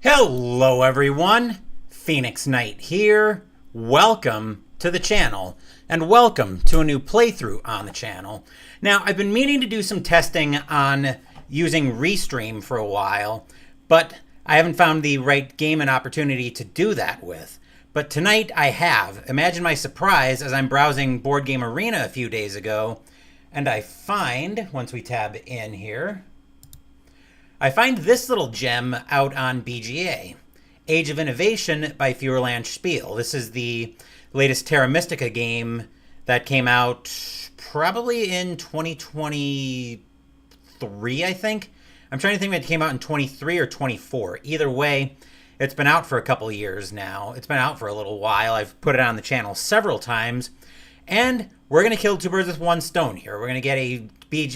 Hello everyone, Phoenix Knight here. Welcome to the channel, and welcome to a new playthrough on the channel. Now, I've been meaning to do some testing on using Restream for a while, but I haven't found the right game and opportunity to do that with. But tonight I have. Imagine my surprise as I'm browsing Board Game Arena a few days ago, and I find, once we tab in here, I find this little gem out on BGA, Age of Innovation by Feuerland Spiel. This is the latest Terra Mystica game that came out probably in 2023, I think. I'm trying to think if it came out in 23 or 24. Either way, it's been out for a couple of years now. It's been out for a little while. I've put it on the channel several times. And we're going to kill two birds with one stone here. We're going to get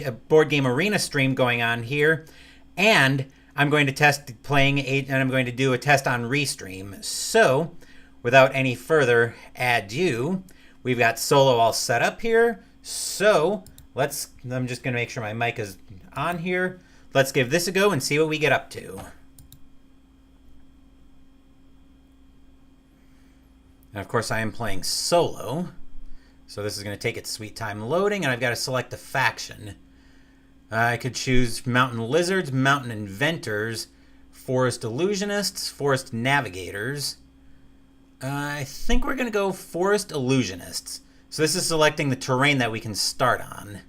a Board Game Arena stream going on here. And I'm going to test playing, and I'm going to do a test on Restream. So, without any further ado, we've got solo all set up here. So, I'm just going to make sure my mic is on here. Let's give this a go and see what we get up to. And of course, I am playing solo. So this is going to take its sweet time loading, and I've got to select a faction. I could choose Mountain Lizards, Mountain Inventors, Forest Illusionists, Forest Navigators. I think we're going to go Forest Illusionists. So this is selecting the terrain that we can start on.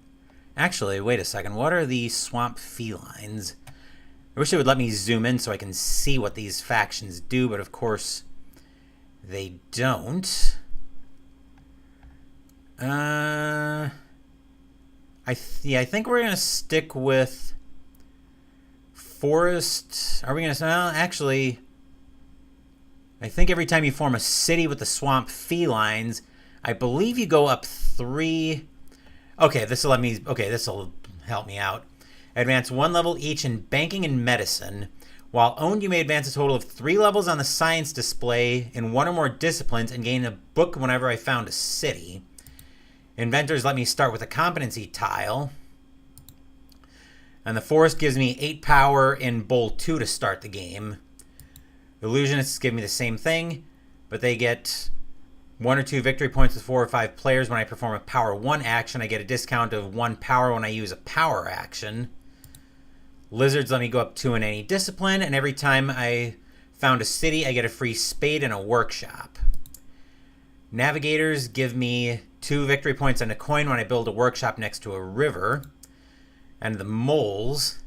Actually, wait a second. What are the Swamp Felines? I wish it would let me zoom in so I can see what these factions do, but of course they don't. I think we're going to stick with Forest. Are we going to... Well, actually, I think every time you form a city with the Swamp Felines, I believe you go up 3... Okay, this will help me out. Advance 1 level each in Banking and Medicine. While owned, you may advance a total of 3 levels on the Science display in 1 or more disciplines and gain a book whenever I found a city. Inventors let me start with a competency tile. And the Forest gives me 8 power in Bowl 2 to start the game. Illusionists give me the same thing, but they get 1 or 2 victory points with 4 or 5 players when I perform a Power 1 action. I get a discount of 1 power when I use a power action. Lizards let me go up 2 in any discipline, and every time I found a city, I get a free spade and a workshop. Navigators give me 2 victory points and a coin when I build a workshop next to a river. And the moles,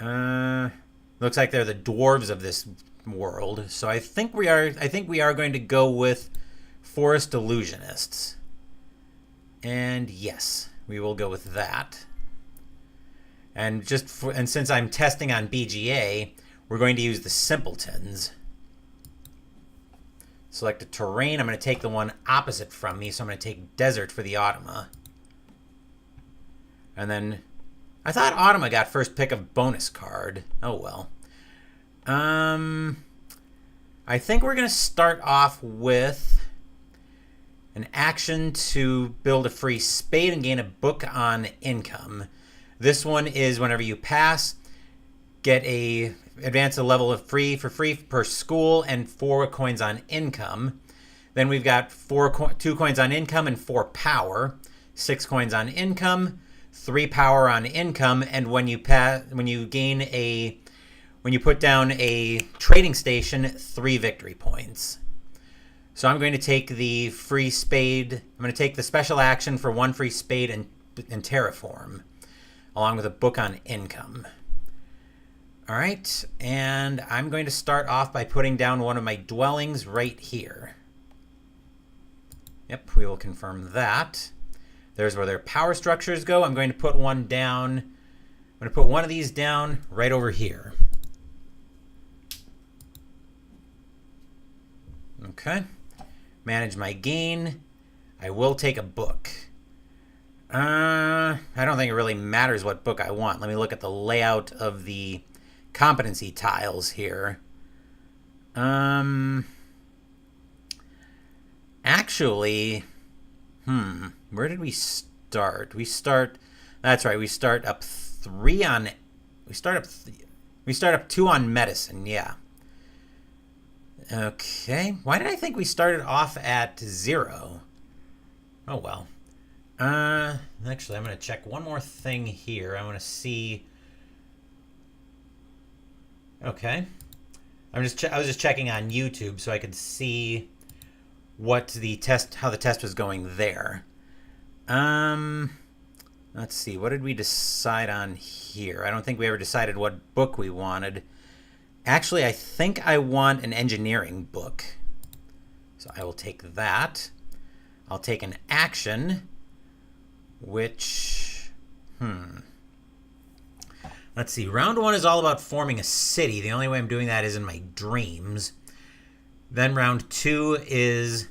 looks like they're the dwarves of this world. So I think we are going to go with Forest Illusionists. And yes, we will go with that. And since I'm testing on BGA, we're going to use the Simpletons. Select a terrain. I'm going to take the one opposite from me, so I'm going to take Desert for the Automa. And then, I thought Automa got first pick of bonus card. Oh well. I think we're going to start off with an action to build a free spade and gain a book on income. This one is whenever you pass, get a advance a level of free per school and 4 coins on income. Then we've got 2 coins on income and 4 power, 6 coins on income, 3 power on income, and when you put down a trading station, 3 victory points. So I'm going to take the free spade. I'm going to take the special action for 1 free spade and terraform, along with a book on income. All right, and I'm going to start off by putting down one of my dwellings right here. Yep, we will confirm that. There's where their power structures go. I'm going to put one down. I'm going to put one of these down right over here. Okay. Manage my gain. I will take a book. I don't think it really matters what book I want. Let me look at the layout of the competency tiles here. Actually, where did we start? That's right, we start up 3 on... We start We start up 2 on medicine, yeah. Okay, why did I think we started off at 0? Oh well. Actually, I'm going to check one more thing here. I want to see... Okay. I was just checking on YouTube so I could see what how the test was going there. Let's see. What did we decide on here? I don't think we ever decided what book we wanted. Actually, I think I want an engineering book. So I will take that. I'll take an action, which... Let's see. Round 1 is all about forming a city. The only way I'm doing that is in my dreams. Then round 2 is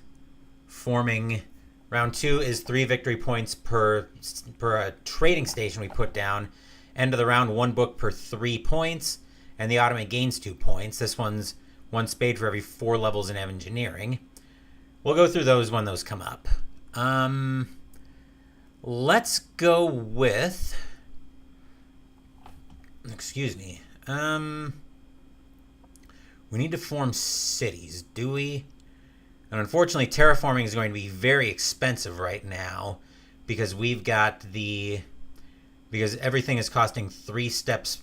forming... Round 2 is 3 victory points per trading station we put down. End of the round, 1 book per 3 points. And the ottoman gains 2 points. This one's 1 spade for every 4 levels in engineering. We'll go through those when those come up. Let's go with... Excuse me. We need to form cities, do we? And unfortunately, terraforming is going to be very expensive right now because we've got because everything is costing 3 spades,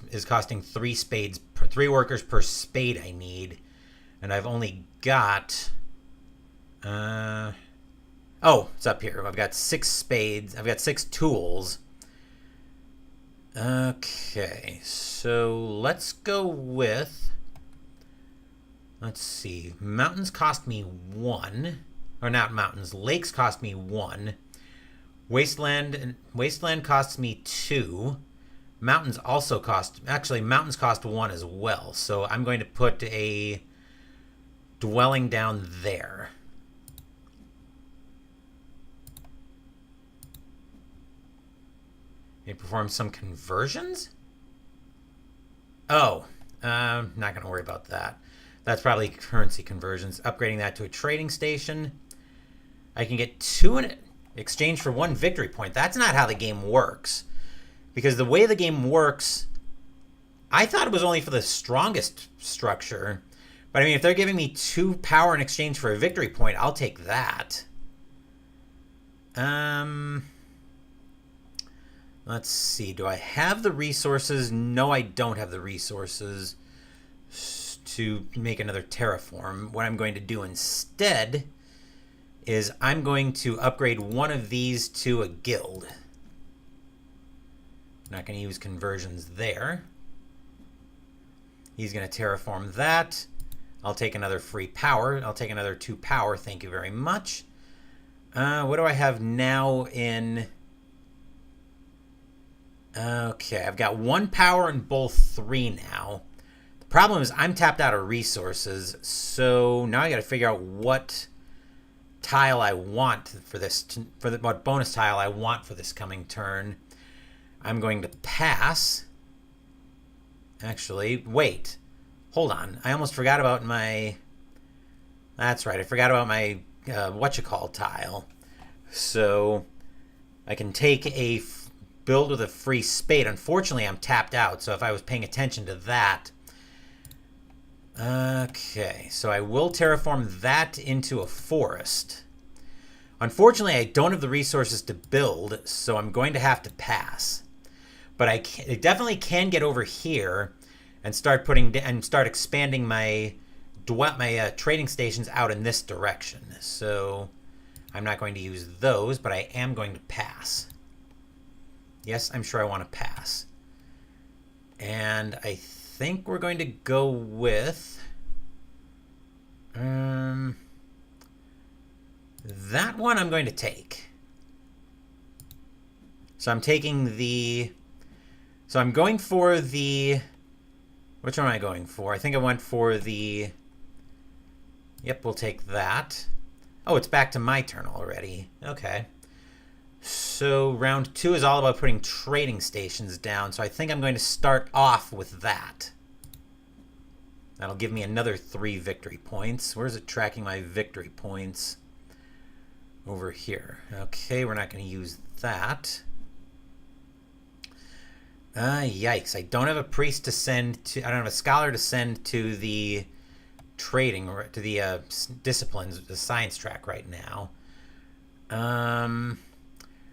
3 workers per spade I need. And I've only got, oh, it's up here. I've got 6 spades. I've got 6 tools. Okay, so let's go with, let's see, mountains cost me 1, or not mountains, lakes cost me 1, wasteland costs me 2, mountains also cost, actually mountains cost 1 as well, so I'm going to put a dwelling down there. It performs some conversions? Oh, not going to worry about that. That's probably currency conversions. Upgrading that to a trading station. I can get 2 in exchange for 1 victory point. That's not how the game works. Because the way the game works, I thought it was only for the strongest structure. But I mean, if they're giving me 2 power in exchange for a victory point, I'll take that. Let's see. Do I have the resources? No, I don't have the resources to make another terraform. What I'm going to do instead is I'm going to upgrade one of these to a guild. Not going to use conversions there. He's going to terraform that. I'll take another free power. I'll take another 2 power. Thank you very much. What do I have now in... Okay, I've got 1 power in both 3 now. The problem is I'm tapped out of resources, so now I got to figure out what tile I want for this, what bonus tile I want for this coming turn. I'm going to pass. Actually, wait. Hold on. I almost forgot about my... That's right. I forgot about my whatchamacallit tile. So I can take a build with a free spade. Unfortunately, I'm tapped out, so if I was paying attention to that... Okay, so I will terraform that into a forest. Unfortunately, I don't have the resources to build, so I'm going to have to pass. But I definitely can get over here and start expanding my trading stations out in this direction. So I'm not going to use those, but I am going to pass. Yes, I'm sure I want to pass. And I think we're going to go with that one I'm going to take. So I'm taking the... So I'm going for the... Which one am I going for? I think I went for the... Yep, we'll take that. Oh, it's back to my turn already. Okay. So round 2 is all about putting trading stations down. So I think I'm going to start off with that. That'll give me another 3 victory points. Where's it tracking my victory points? Over here. Okay, we're not going to use that. Yikes. I don't have a priest to send to... I don't have a scholar to send to the trading, or to the disciplines, the science track right now. I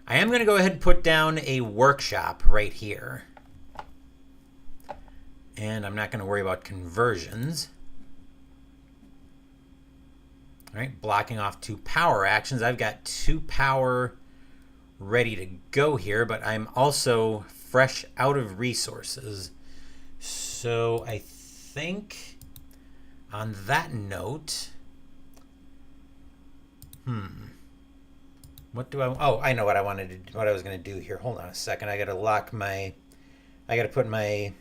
am going to go ahead and put down a workshop right here. And I'm not going to worry about conversions. All right, blocking off 2 power actions. I've got 2 power ready to go here, but I'm also fresh out of resources. So I think on that note, what do I... Oh, I know what I wanted to do, what I was going to do here. Hold on a second. I got to lock my... I got to put my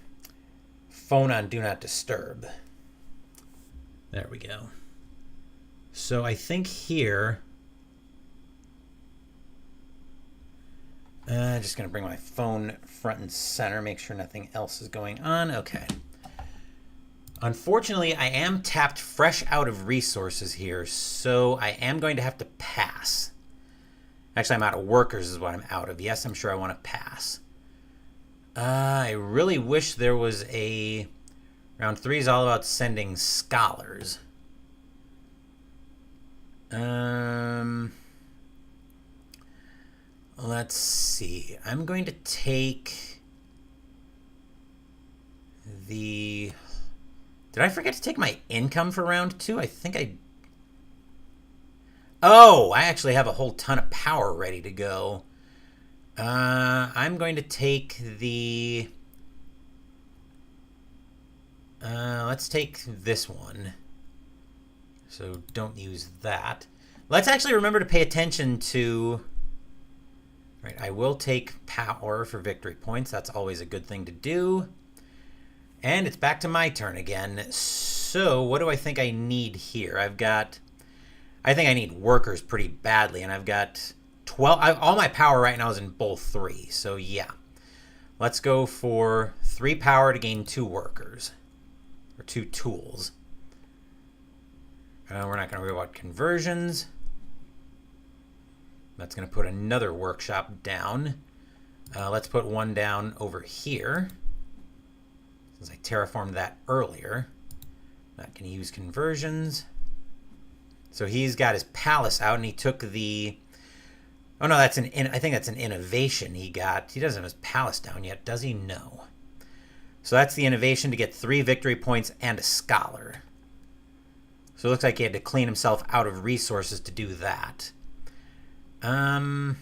phone on Do Not Disturb. There we go. So I think here... just going to bring my phone front and center, make sure nothing else is going on. Okay. Unfortunately, I am tapped fresh out of resources here, so I am going to have to pass. Actually, I'm out of workers is what I'm out of. Yes, I'm sure I want to pass. I really wish there was a... Round 3 is all about sending scholars. Let's see. I'm going to take the... Did I forget to take my income for round 2? I think I... Oh, I actually have a whole ton of power ready to go. I'm going to take the... let's take this one. So don't use that. Let's actually remember to pay attention to... Right, I will take power for victory points. That's always a good thing to do. And it's back to my turn again. So what do I think I need here? I've got... I think I need workers pretty badly, and I've got 12... all my power right now is in both 3. So yeah. Let's go for 3 power to gain 2 workers. Or 2 tools. We're not going to worry about conversions. That's going to put another workshop down. Let's put one down over here. Since I terraformed that earlier. Not going to use conversions. So he's got his palace out, and he took the... Oh no, that's an... I think that's an innovation he got. He doesn't have his palace down yet, does he? No. So that's the innovation to get 3 victory points and a scholar. So it looks like he had to clean himself out of resources to do that. I'm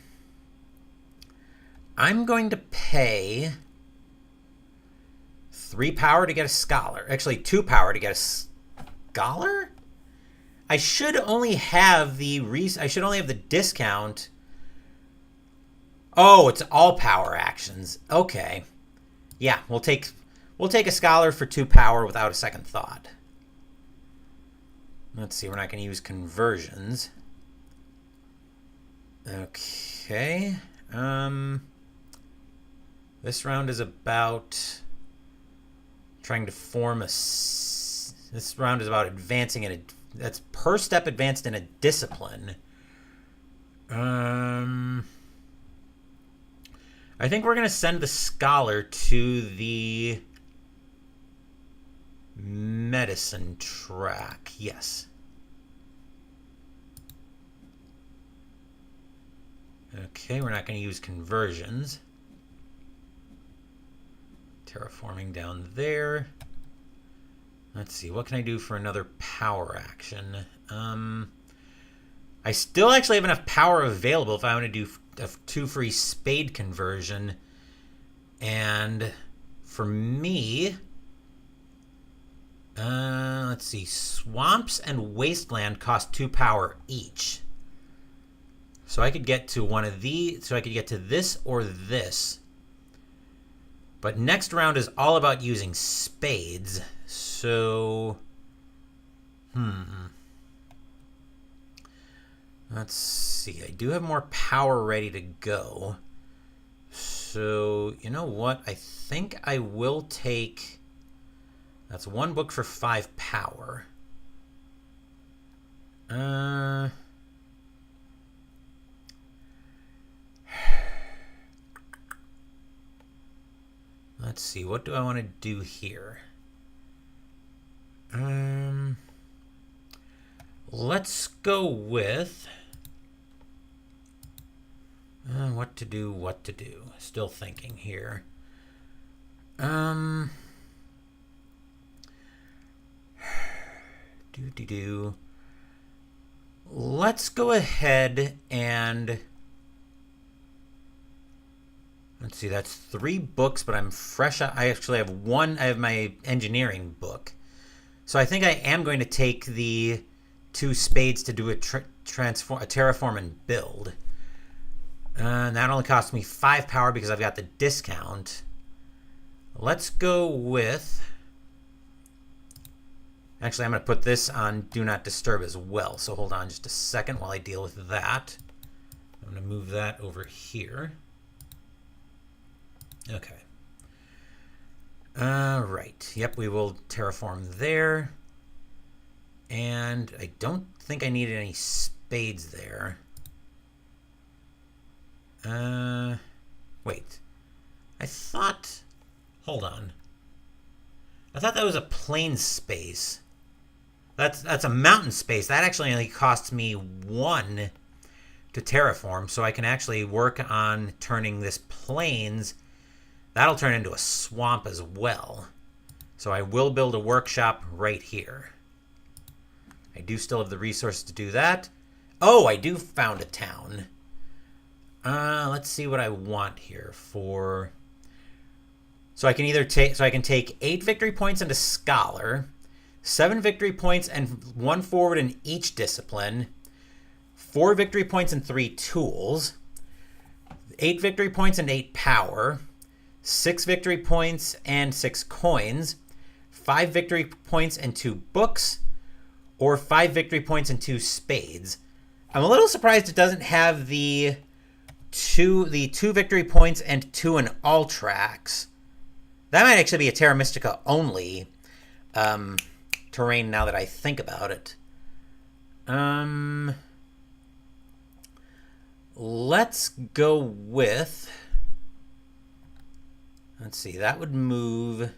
going to pay 3 power to get a scholar. Actually, 2 power to get a scholar? I should only have the discount. Oh, it's all power actions. Okay. Yeah, we'll take a scholar for 2 power without a second thought. Let's see, we're not going to use conversions. Okay. This round is about trying to form a... This round is about advancing in a... That's per step advanced in a discipline. I think we're going to send the scholar to the medicine track. Yes. Okay, we're not going to use conversions. Terraforming down there. Let's see, what can I do for another power action? I still actually have enough power available if I want to do a 2 free spade conversion. And for me, let's see, swamps and wasteland cost 2 power each. So I could get to one of these, so I could get to this or this. But next round is all about using spades. So, let's see. I do have more power ready to go. So, you know what? I think I will take... That's 1 book for 5 power. Let's see, what do I want to do here? Let's go with what to do. Still thinking here. Let's go ahead and let's see, that's 3 books, but I'm fresh. I actually have one. I have my engineering book. So I think I am going to take the 2 spades to do a terraform and build. And that only cost me 5 power because I've got the discount. Let's go with... Actually, I'm going to put this on Do Not Disturb as well. So hold on just a second while I deal with that. I'm going to move that over here. Okay. Right. Yep, we will terraform there. And I don't think I needed any spades there. Wait. I thought... Hold on. I thought that was a plain space. That's a mountain space. That actually only costs me 1 to terraform, so I can actually work on turning this plains. That'll turn into a swamp as well. So I will build a workshop right here. I do still have the resources to do that. Oh, I do found a town. Let's see what I want here for... So I can either take 8 victory points into Scholar, 7 victory points and 1 forward in each discipline, 4 victory points and 3 tools, 8 victory points and 8 power, 6 victory points and 6 coins, 5 victory points and 2 books, or 5 victory points and 2 spades. I'm a little surprised it doesn't have the 2 victory points and 2 in all tracks. That might actually be a Terra Mystica only terrain now that I think about it. Let's go with... Let's see, that would move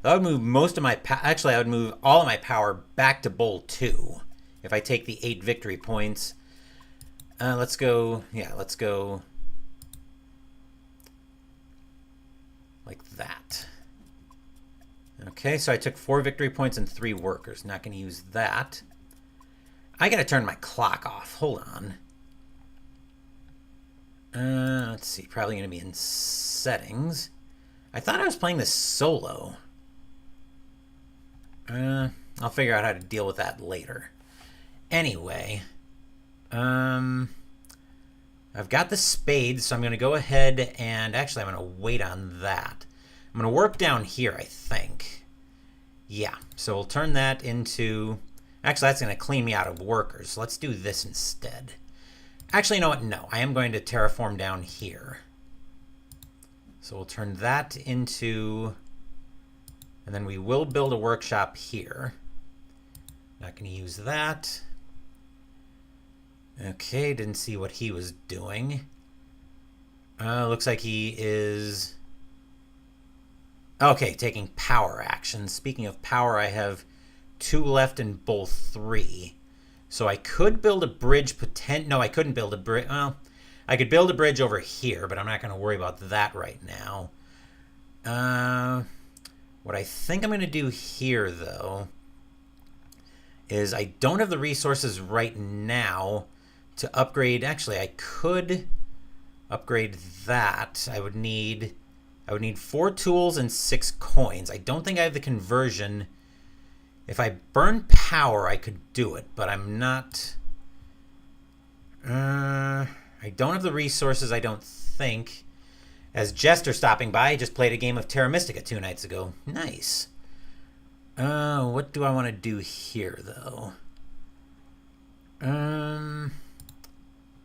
most of my... Actually, I would move all of my power back to Bowl 2 if I take the 8 victory points. Let's go... Yeah, let's go... like that. Okay, so I took 4 victory points and 3 workers. Not going to use that. I got to turn my clock off. Hold on. Let's see. Probably going to be in settings. I thought I was playing this solo. I'll figure out how to deal with that later. Anyway. I've got the spades, so I'm going to go ahead and... Actually, I'm going to wait on that. I'm going to work down here, I think. Yeah, so we'll turn that into... Actually, that's going to clean me out of workers. So let's do this instead. Actually, you know what? No, I am going to terraform down here. So we'll turn that into... And then we will build a workshop here. Not going to use that. Okay, didn't see what he was doing. Looks like he is... Okay, taking power action. Speaking of power, I have 2 left in Bowl 3. So I could build a bridge No, I couldn't build a bridge. Well, I could build a bridge over here, but I'm not going to worry about that right now. What I think I'm going to do here, though, is I don't have the resources right now to upgrade. Actually, I could upgrade that. I would need 4 tools and 6 coins. I don't think I have the conversion. If I burn power, I could do it, but I'm not... I don't have the resources, I don't think. As Jester stopping by, I just played a game of Terra Mystica 2 nights ago. Nice. What do I want to do here, though?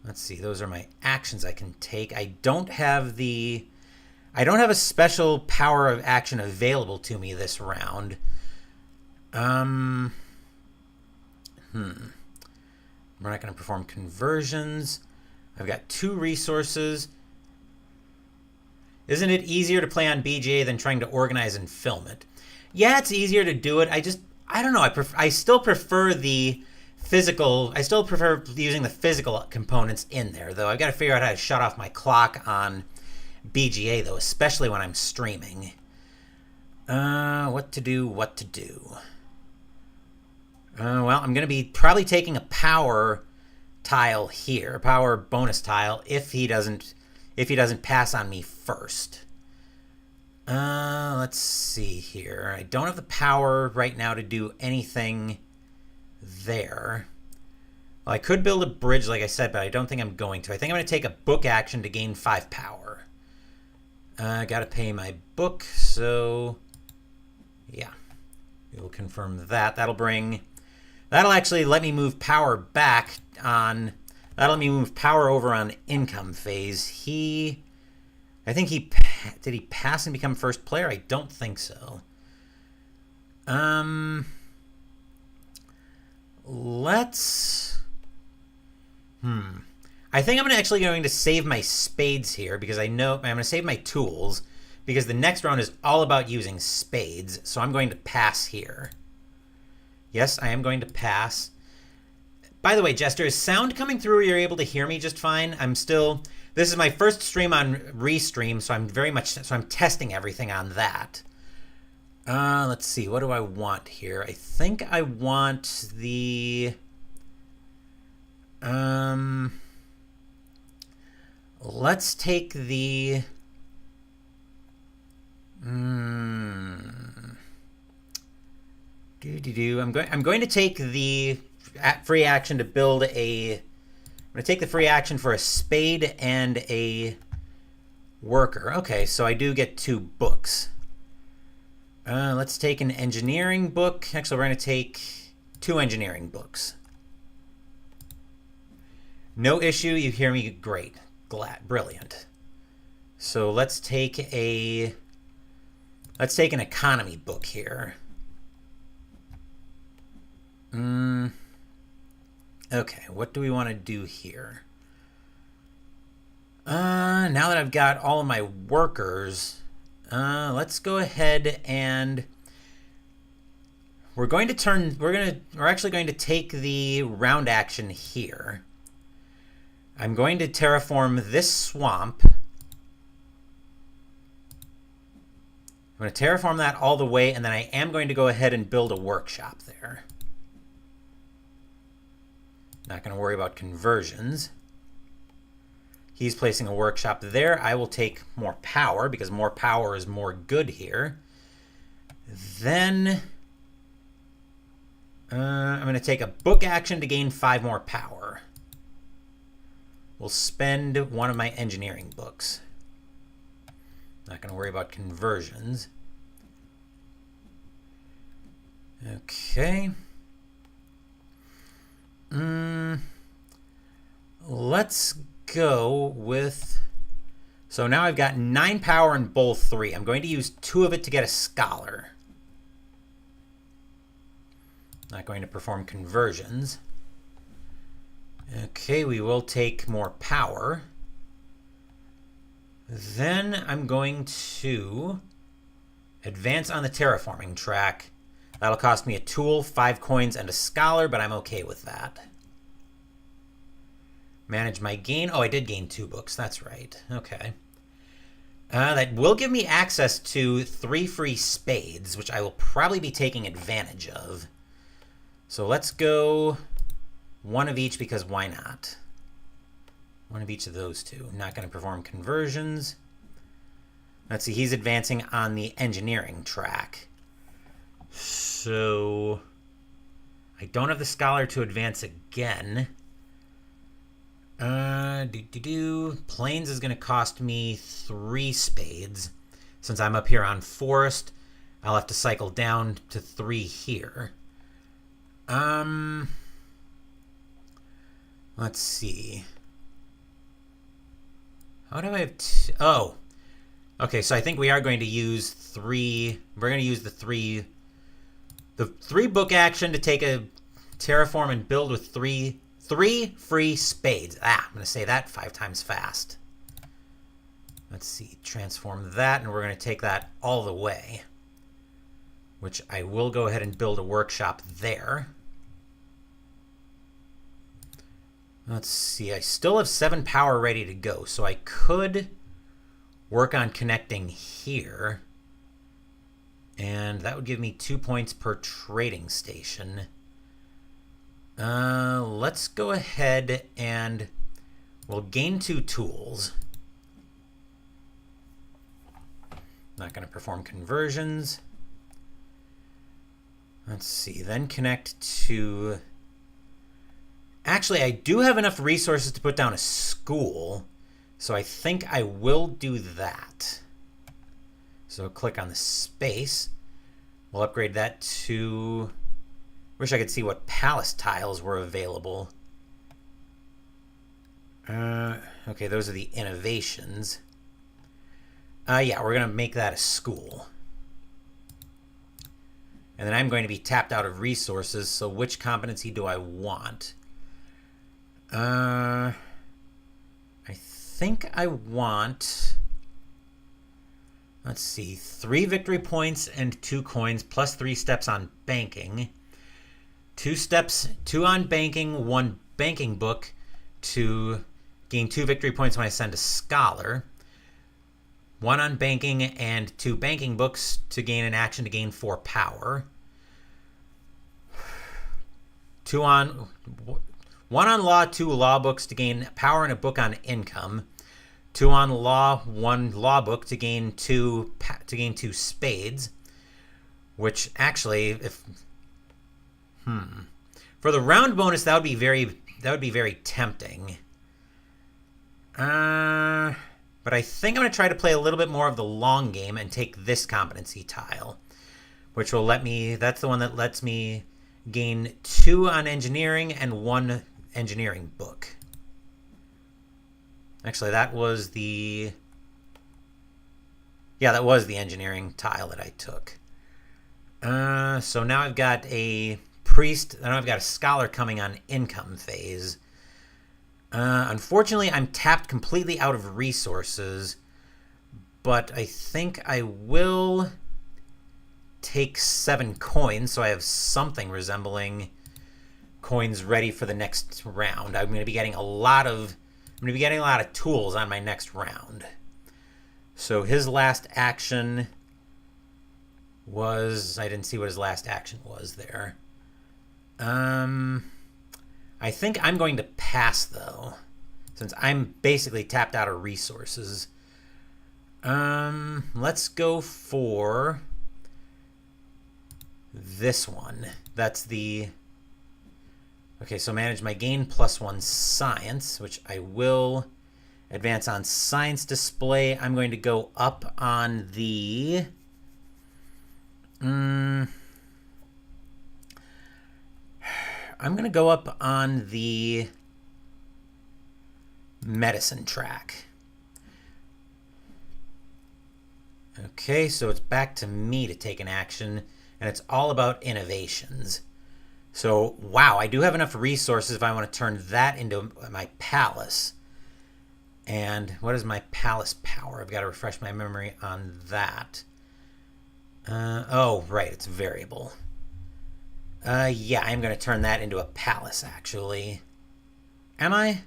Let's see. Those are my actions I can take. I don't have a special power of action available to me this round. We're not going to perform conversions. I've got 2 resources. Isn't it easier to play on BGA than trying to organize and film it? Yeah, it's easier to do it. I don't know. I still prefer the physical. I still prefer using the physical components in there, though. I've got to figure out how to shut off my clock on BGA, though, especially when I'm streaming. What to do? Well, I'm going to be probably taking a power tile here, a power bonus tile, if he doesn't pass on me first. Let's see here. I don't have the power right now to do anything there. Well, I could build a bridge, like I said, but I don't think I'm going to. I think I'm going to take a book action to gain 5 power. I got to pay my book, so yeah. We'll confirm that. That'll actually let me move power back on. That'll let me move power over on income phase. I think did he pass and become first player? I don't think so. I think I'm actually going to save my spades here because I know I'm going to save my tools because the next round is all about using spades. So I'm going to pass here. Yes, I am going to pass. By the way, Jester, is sound coming through? You're able to hear me just fine? This is my first stream on Restream, so I'm testing everything on that. Let's see, what do I want here? I think I want the let's take the I'm going to take the free action to build a. I'm going to take the free action for a spade and a worker. Okay, so I do get 2 books. Let's take an engineering book. Actually, we're going to take 2 engineering books. No issue. You hear me? Great. Brilliant. So let's take an economy book here. Okay, what do we want to do here? Now that I've got all of my workers, let's go ahead and we're actually going to take the round action here. I'm going to terraform this swamp. I'm going to terraform that all the way, and then I am going to go ahead and build a workshop there. Not going to worry about conversions. He's placing a workshop there. I will take more power because more power is more good here. Then I'm going to take a book action to gain 5 more power. We'll spend one of my engineering books. Not going to worry about conversions. Okay. Let's go with. So now I've got 9 power in bowl 3. I'm going to use 2 of it to get a scholar. Not going to perform conversions. Okay, we will take more power. Then I'm going to advance on the terraforming track. That'll cost me a tool, 5 coins, and a scholar, but I'm okay with that. Manage my gain. Oh, I did gain 2 books. That's right. Okay. That will give me access to 3 free spades, which I will probably be taking advantage of. So let's go 1 of each because why not? 1 of each of those 2. Not going to perform conversions. Let's see. He's advancing on the engineering track. So I don't have the scholar to advance again. Plains is going to cost me 3 spades. Since I'm up here on forest, I'll have to cycle down to 3 here. Let's see. How do I have oh. Okay, so I think we are going to use 3. We're going to use the 3 book action to take a terraform and build with 3 free spades. I'm going to say that 5 times fast. Let's see, transform that, and we're going to take that all the way, which I will go ahead and build a workshop there. Let's see, I still have 7 power ready to go, so I could work on connecting here, and that would give me 2 points per trading station. Let's go ahead and we'll gain 2 tools. Not going to perform conversions. Let's see, then connect to... Actually, I do have enough resources to put down a school, so I think I will do that. So click on the space. We'll upgrade that to... Wish I could see what palace tiles were available. Okay, those are the innovations. Yeah, we're going to make that a school. And then I'm going to be tapped out of resources, so which competency do I want? I think I want... Let's see, 3 victory points and 2 coins, plus 3 steps on banking. 2 steps, 2 on banking, 1 banking book to gain 2 victory points when I send a scholar. 1 on banking and 2 banking books to gain an action to gain 4 power. 1 on law, 2 law books to gain power and a book on income. 2 on law, 1 law book to gain 2 spades. Which actually, if for the round bonus, that would be very tempting. But I think I'm going to try to play a little bit more of the long game and take this competency tile, which will let me, that's the one that lets me gain 2 on engineering and 1 engineering book. Actually, that was the, yeah, that was the engineering tile that I took. So now I've got a priest, and I've got a scholar coming on income phase. Unfortunately, I'm tapped completely out of resources, but I think I will take 7 coins, so I have something resembling coins ready for the next round. I'm going to be getting a lot of tools on my next round. So his last action was, I didn't see what his last action was there. I think I'm going to pass, though, since I'm basically tapped out of resources. Let's go for this one. That's the... Okay, so manage my gain +1 science, which I will advance on science display. I'm going to go up on the... I'm going to go up on the medicine track. Okay, so it's back to me to take an action, and it's all about innovations. So, wow, I do have enough resources if I want to turn that into my palace. And what is my palace power? I've got to refresh my memory on that. Oh, right, it's variable. Yeah, I'm going to turn that into a palace, actually. Am I?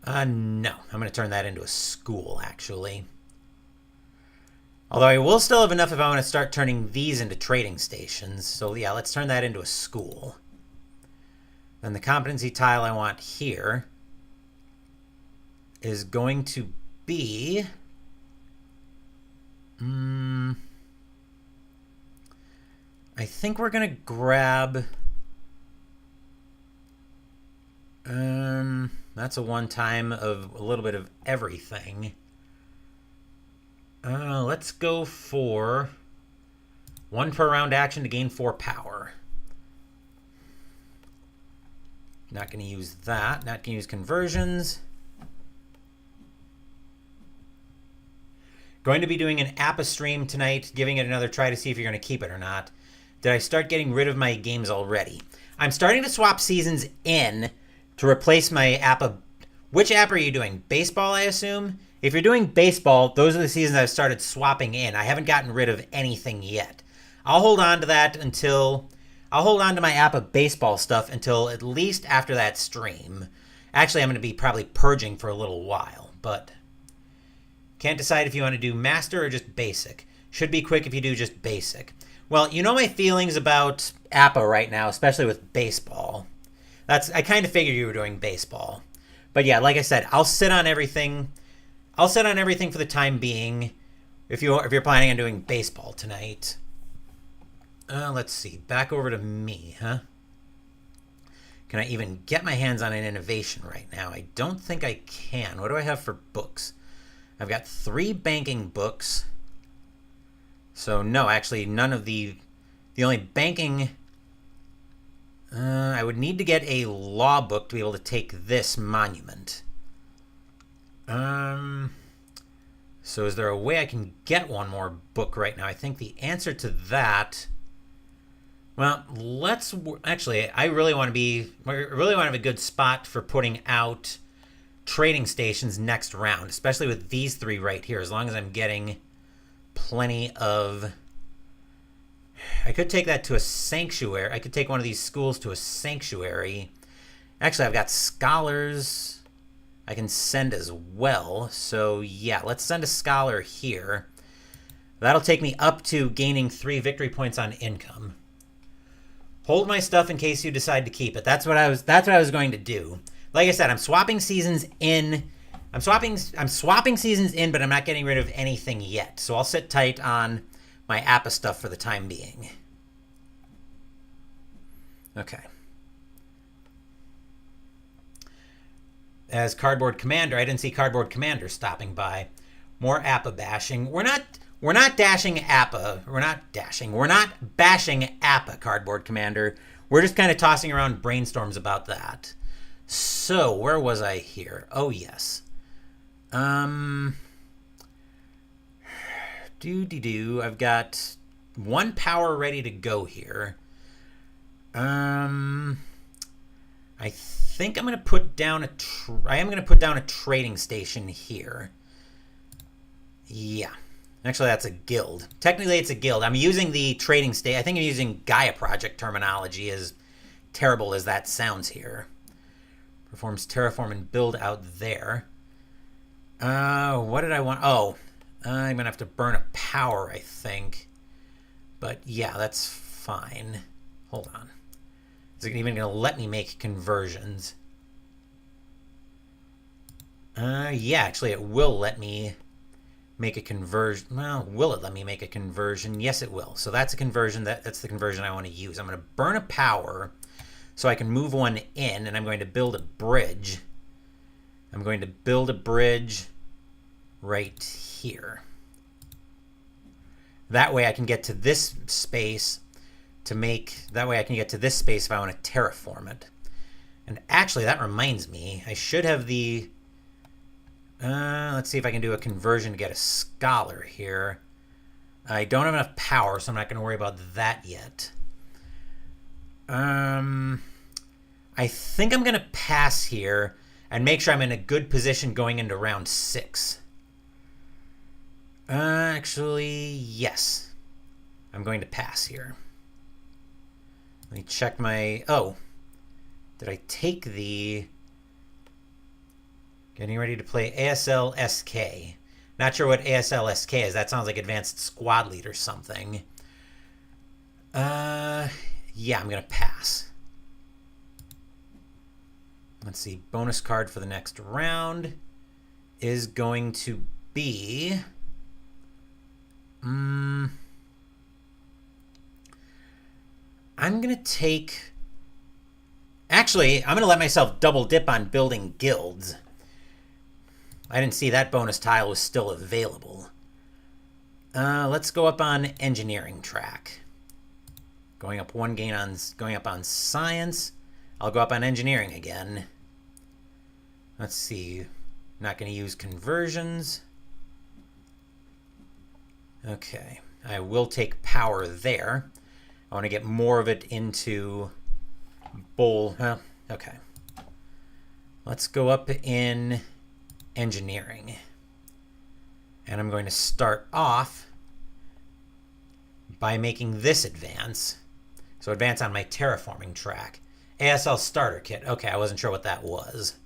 No. I'm going to turn that into a school, actually. Although I will still have enough if I want to start turning these into trading stations. So, yeah, let's turn that into a school. Then the competency tile I want here is going to be... I think we're going to grab... that's a one-time of a little bit of everything. Let's go for 1 per round action to gain 4 power. Not going to use that. Not going to use conversions. Going to be doing an APA stream tonight, giving it another try to see if you're going to keep it or not. Did I start getting rid of my games already? I'm starting to swap seasons in to replace my APA. Which app are you doing? Baseball, I assume? if you're doing baseball, those are the seasons I've started swapping in. I haven't gotten rid of anything yet. I'll hold on to that until... I'll hold on to my app of baseball stuff until at least after that stream. Actually, I'm going to be probably purging for a little while, but... Can't decide if you want to do master or just basic. Should be quick if you do just basic. Well, you know my feelings about APA right now, especially with baseball. I kind of figured you were doing baseball. But yeah, like I said, I'll sit on everything. I'll sit on everything for the time being. If you're planning on doing baseball tonight. Let's see. Back over to me, huh? Can I even get my hands on an innovation right now? I don't think I can. What do I have for books? I've got 3 banking books. So no, actually none of the only banking... I would need to get a law book to be able to take this monument. So is there a way I can get one more book right now? I think the answer to that... Well, let's... Actually, I really want to have a good spot for putting out trading stations next round, especially with these 3 right here, as long as I'm getting plenty of... I could take that to a sanctuary. I could take one of these schools to a sanctuary. Actually, I've got scholars I can send as well. So yeah, let's send a scholar here. That'll take me up to gaining 3 victory points on income. Hold my stuff in case you decide to keep it. That's what I was going to do. Like I said, I'm swapping seasons in. I'm swapping seasons in, but I'm not getting rid of anything yet. So I'll sit tight on my APA stuff for the time being. Okay. As Cardboard Commander, I didn't see Cardboard Commander stopping by. More APA bashing. We're not dashing APA. We're not bashing APA, Cardboard Commander. We're just kind of tossing around brainstorms about that. So, where was I here? Oh, yes. I've got 1 power ready to go here. I think I'm going to put down a trading station here. Yeah. Actually, that's a guild. Technically, it's a guild. I'm using the trading station. I think I'm using Gaia Project terminology, as terrible as that sounds here. Performs terraform and build out there. What did I want? Oh, I'm going to have to burn a power, I think. But yeah, that's fine. Hold on. Is it even going to let me make conversions? Yeah, actually, it will let me make a conversion. Well, will it let me make a conversion? Yes, it will. So that's a conversion. That's the conversion I want to use. I'm going to burn a power so I can move one in, and I'm going to build a bridge. I'm going to build a bridge right here. That way I can get to this space that way I can get to this space if I want to terraform it. And actually, that reminds me, I should have the... let's see if I can do a conversion to get a scholar here. I don't have enough power, so I'm not going to worry about that yet. I think I'm going to pass here and make sure I'm in a good position going into round 6. Actually, yes. I'm going to pass here. Let me check my... Oh. Did I take the... Getting ready to play ASL SK. Not sure what ASL SK is. That sounds like Advanced Squad Lead or something. Yeah, I'm going to pass. Let's see. Bonus card for the next round is going to be... I'm going to take... Actually, I'm going to let myself double dip on building guilds. I didn't see that bonus tile was still available. Let's go up on engineering track. Going up on science. I'll go up on engineering again. Let's see. Not going to use conversions. Okay. I will take power there. I want to get more of it into bowl. Okay. Let's go up in engineering. And I'm going to start off by making this advance. So advance on my terraforming track. ASL starter kit. Okay, I wasn't sure what that was.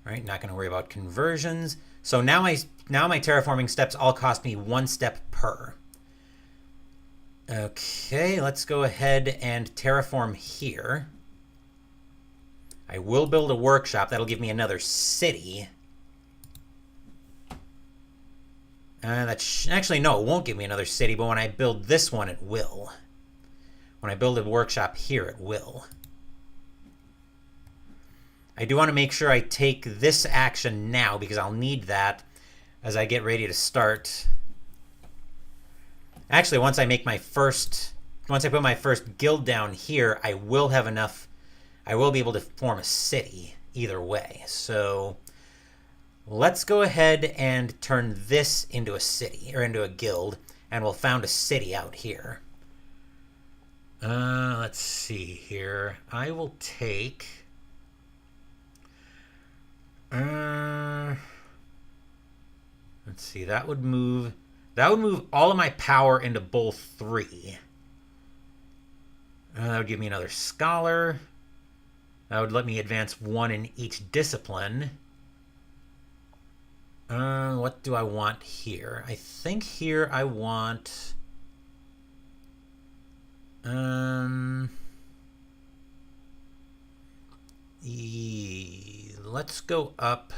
All right, not going to worry about conversions. So now my terraforming steps all cost me 1 step per. Okay, let's go ahead and terraform here. I will build a workshop. That'll give me another city. Actually, no, it won't give me another city, but when I build this one, it will. When I build a workshop here, it will. I do want to make sure I take this action now because I'll need that as I get ready to start. Actually, once I put my first guild down here, I will have enough. I will be able to form a city either way. So let's go ahead and turn this into a city, or into a guild, and we'll found a city out here. Let's see here. I will take... let's see, that would move all of my power into Bowl 3. That would give me another scholar. That would let me advance 1 in each discipline. What do I want here? I think here I want... let's go up.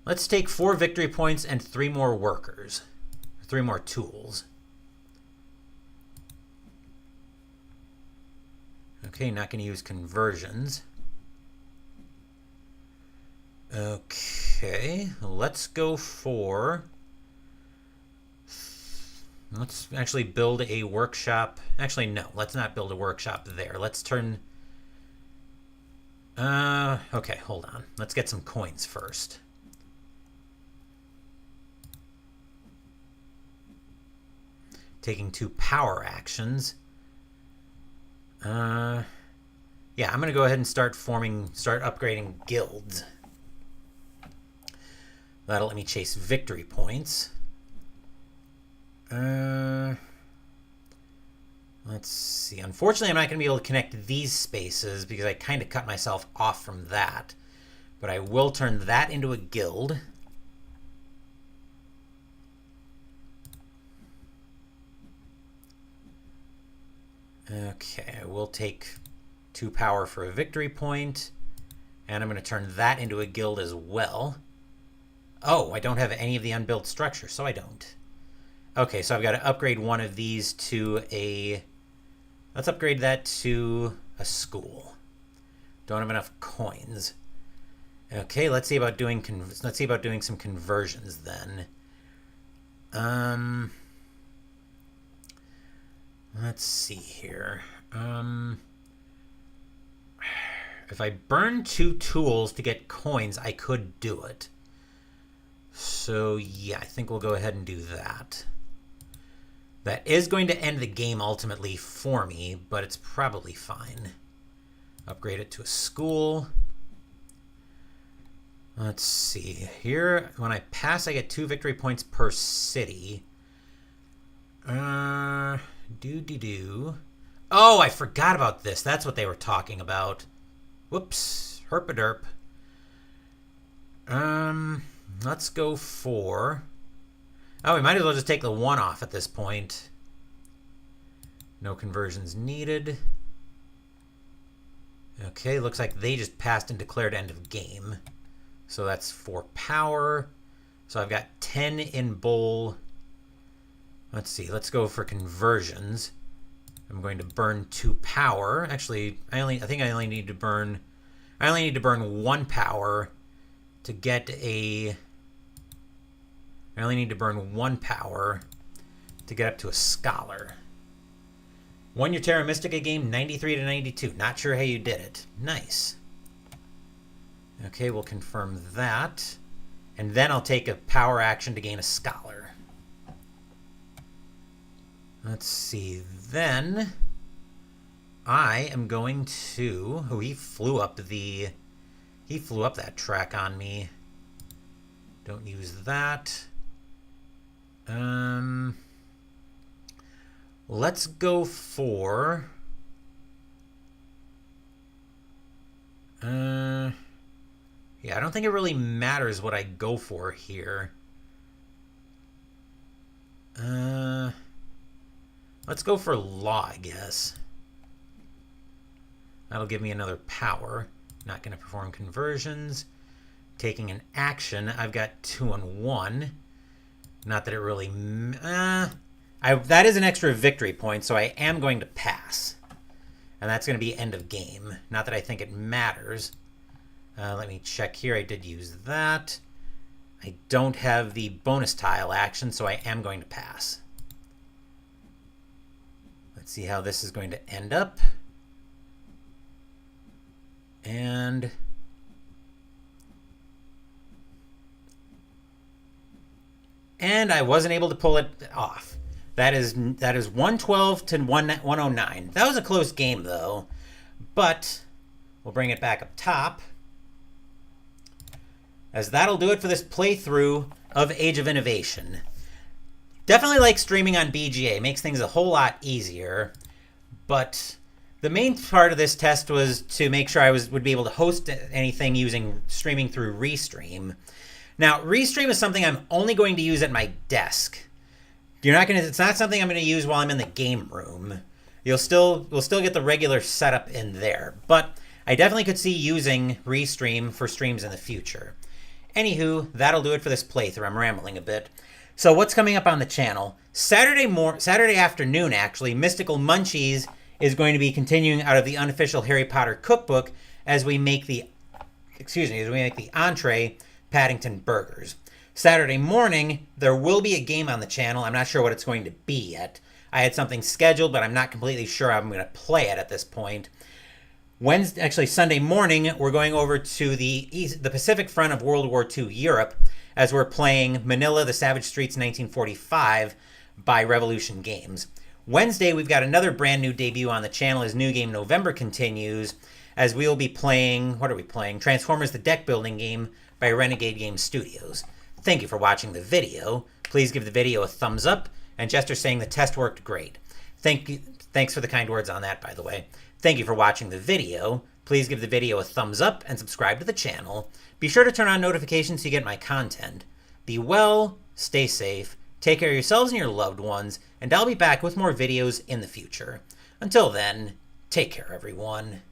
Let's take 4 victory points and 3 more workers. 3 more tools. Okay, not going to use conversions. Okay, let's go for... Let's actually build a workshop. Actually, no, let's not build a workshop there. Let's turn... okay, hold on. Let's get some coins first. Taking 2 power actions. Yeah, I'm going to go ahead and start upgrading guilds. That'll let me chase victory points. Let's see. Unfortunately, I'm not going to be able to connect these spaces because I kind of cut myself off from that. But I will turn that into a guild. Okay, I will take 2 power for a victory point, and I'm going to turn that into a guild as well. Oh, I don't have any of the unbuilt structure, so I don't. Okay, so I've got to upgrade one of these to a... Let's upgrade that to a school. Don't have enough coins. Okay, let's see about doing some conversions then. Let's see here. If I burn 2 tools to get coins, I could do it. So yeah, I think we'll go ahead and do that. That is going to end the game ultimately for me, but it's probably fine. Upgrade it to a school. Let's see. Here, when I pass, I get 2 victory points per city. Oh, I forgot about this. That's what they were talking about. Whoops. Herpaderp. Let's go for... Oh, we might as well just take the 1 off at this point. No conversions needed. Okay, looks like they just passed and declared end of game. So that's 4 power. So I've got 10 in bowl. Let's see, let's go for conversions. I'm going to burn 2 power. Actually, I only need to burn 1 power to get a... I only need to burn 1 power to get up to a scholar. Won your Terra Mystica game 93 to 92. Not sure how you did it. Nice. Okay, we'll confirm that. And then I'll take a power action to gain a scholar. Let's see. Then I am going to... Oh, he flew up the He flew up that track on me. Don't use that. Let's go for... yeah, I don't think it really matters what I go for here. Let's go for law, I guess. That'll give me another power. Not going to perform conversions. Taking an action. I've got 2 and 1. Not that it really... that is an extra victory point, so I am going to pass. And that's going to be end of game. Not that I think it matters. Let me check here. I did use that. I don't have the bonus tile action, so I am going to pass. Let's see how this is going to end up. And I wasn't able to pull it off. That is 112 to 109. That was a close game, though. But we'll bring it back up top, as that'll do it for this playthrough of Age of Innovation. Definitely like streaming on BGA. Makes things a whole lot easier. But the main part of this test was to make sure I would be able to host anything using streaming through Restream. Now, Restream is something I'm only going to use at my desk. It's not something I'm going to use while I'm in the game room. We'll still get the regular setup in there, but I definitely could see using Restream for streams in the future. Anywho, that'll do it for this playthrough. I'm rambling a bit. So what's coming up on the channel? Saturday afternoon, actually, Mystical Munchies is going to be continuing out of the unofficial Harry Potter cookbook as we make the entree Paddington burgers. Saturday morning, there will be a game on the channel. I'm not sure what it's going to be yet. I had something scheduled, but I'm not completely sure I'm going to play it at this point. Sunday morning, we're going over to the Pacific Front of World War II Europe as we're playing Manila, the Savage Streets 1945 by Revolution Games. Wednesday, we've got another brand new debut on the channel as New Game November continues, as we will be playing, what are we playing? Transformers the Deck Building Game by Renegade Game Studios. Thank you for watching the video. Please give the video a thumbs up, and Jester saying the test worked great. Thanks for the kind words on that, by the way. Thank you for watching the video. Please give the video a thumbs up and subscribe to the channel. Be sure to turn on notifications so you get my content. Be well, stay safe, take care of yourselves and your loved ones, and I'll be back with more videos in the future. Until then, take care, everyone.